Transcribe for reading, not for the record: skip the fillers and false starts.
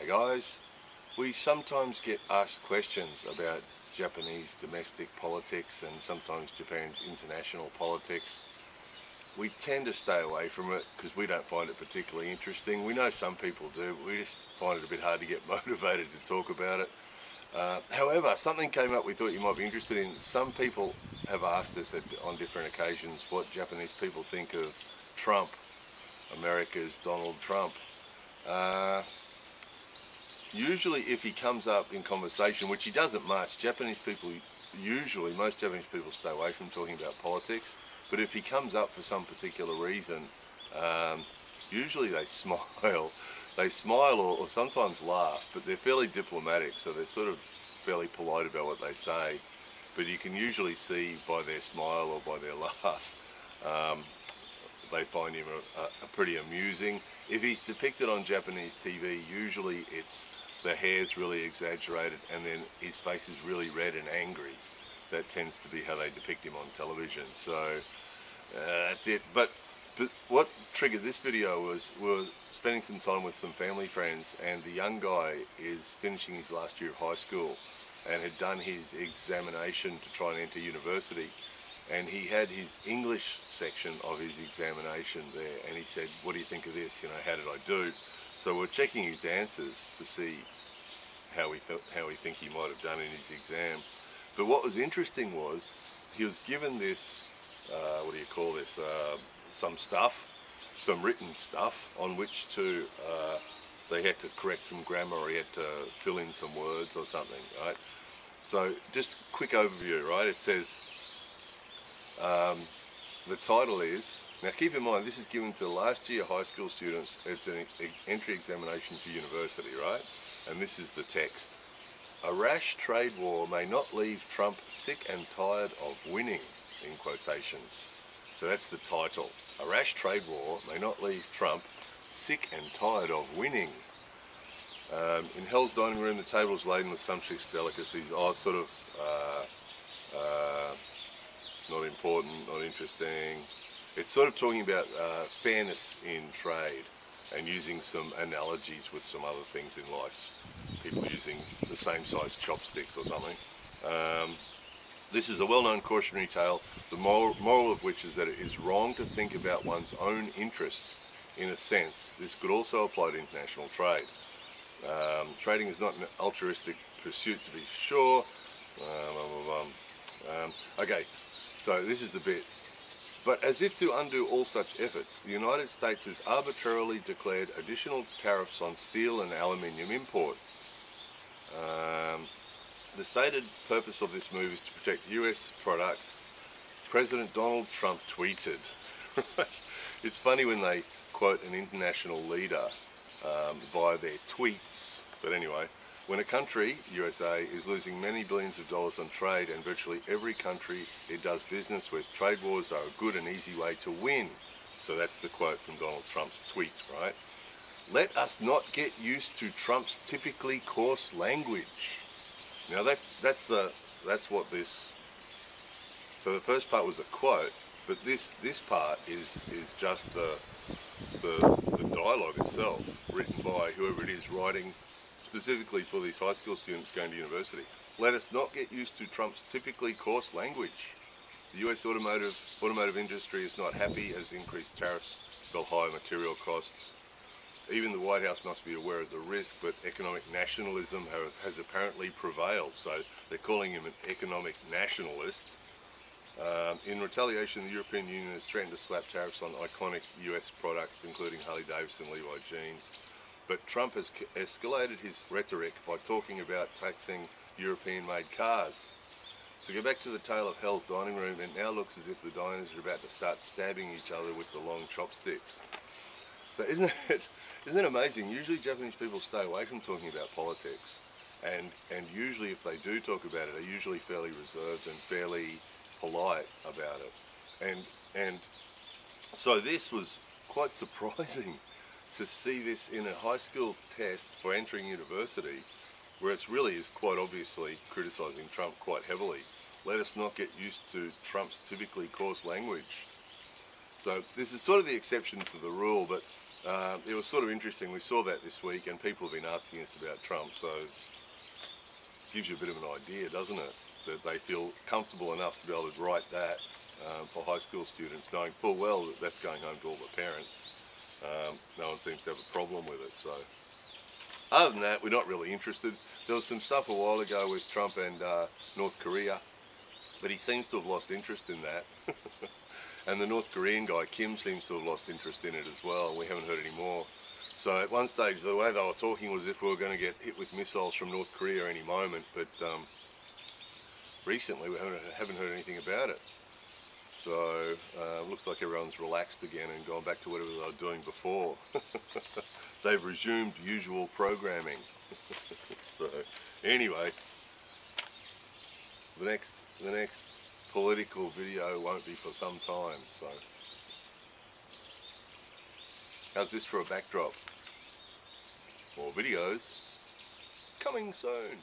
Hey guys, we sometimes get asked questions about Japanese domestic politics and sometimes Japan's international politics. We tend to stay away from it because we don't find it particularly interesting. We know some people do, but we just find it a bit hard to get motivated to talk about it. However, something came up we thought you might be interested in. Some people have asked us on different occasions what Japanese people think of Trump, America's Donald Trump. Usually if he comes up in conversation, which he doesn't much, most Japanese people stay away from talking about politics, but if he comes up for some particular reason, usually they smile. They smile or sometimes laugh, but they're fairly diplomatic, so they're sort of fairly polite about what they say, but you can usually see by their smile or by their laugh, they find him a pretty amusing. If he's depicted on Japanese TV, usually it's the hair's really exaggerated and then his face is really red and angry. That tends to be how they depict him on television. So that's it. But what triggered this video was we were spending some time with some family friends, and the young guy is finishing his last year of high school and had done his examination to try and enter university. And he had his English section of his examination there, and he said, "What do you think of this? You know, how did I do?" So we're checking his answers to see how we think he might have done in his exam. But what was interesting was he was given this, what do you call this? Some written stuff on which to, they had to correct some grammar, or he had to fill in some words or something, right? So just a quick overview, right? It says, the title is, now keep in mind this is given to last year high school students. It's an entry examination for university, right? And this is the text. "A rash trade war may not leave Trump sick and tired of winning," in quotations. So that's the title. "A rash trade war may not leave Trump sick and tired of winning." In Hell's dining room, the table is laden with sumptuous delicacies. Oh, sort of not important, not interesting. It's sort of talking about fairness in trade and using some analogies with some other things in life. People using the same size chopsticks or something. This is a well-known cautionary tale, the moral of which is that it is wrong to think about one's own interest. In a sense, this could also apply to international trade. Trading is not an altruistic pursuit, to be sure. Okay, so this is the bit. "But as if to undo all such efforts, the United States has arbitrarily declared additional tariffs on steel and aluminium imports. The stated purpose of this move is to protect US products," President Donald Trump tweeted. It's funny when they quote an international leader via their tweets. But anyway, "When a country, USA, is losing many billions of dollars on trade, and virtually every country it does business with, trade wars are a good and easy way to win." So that's the quote from Donald Trump's tweet, right? "Let us not get used to Trump's typically coarse language." Now that's what this. So the first part was a quote, but this part is just the dialogue itself, written by whoever it is writing specifically for these high school students going to university. "Let us not get used to Trump's typically coarse language. The US automotive industry is not happy as increased tariffs spell higher material costs. Even the White House must be aware of the risk, but economic nationalism has apparently prevailed." So they're calling him an economic nationalist. "In retaliation, the European Union has threatened to slap tariffs on iconic US products, including Harley-Davidson, Levi jeans. But Trump has escalated his rhetoric by talking about taxing European-made cars. So go back to the tale of Hell's dining room. It now looks as if the diners are about to start stabbing each other with the long chopsticks." So isn't it amazing? Usually Japanese people stay away from talking about politics, and usually if they do talk about it, they're usually fairly reserved and fairly polite about it. And so this was quite surprising to see this in a high school test for entering university, where it's really is quite obviously criticising Trump quite heavily. "Let us not get used to Trump's typically coarse language." So this is sort of the exception to the rule, but It was sort of interesting. We saw that this week, and people have been asking us about Trump, so it gives you a bit of an idea, doesn't it? That they feel comfortable enough to be able to write that for high school students, knowing full well that that's going home to all the parents. No one seems to have a problem with it. So, other than that, we're not really interested. There was some stuff a while ago with Trump and North Korea, but he seems to have lost interest in that. And the North Korean guy, Kim, seems to have lost interest in it as well. We haven't heard any more. So at one stage, the way they were talking was as if we were going to get hit with missiles from North Korea any moment, but recently we haven't heard anything about it. So looks like everyone's relaxed again and gone back to whatever they were doing before. They've resumed usual programming. So anyway, the next political video won't be for some time. So how's this for a backdrop? More videos coming soon.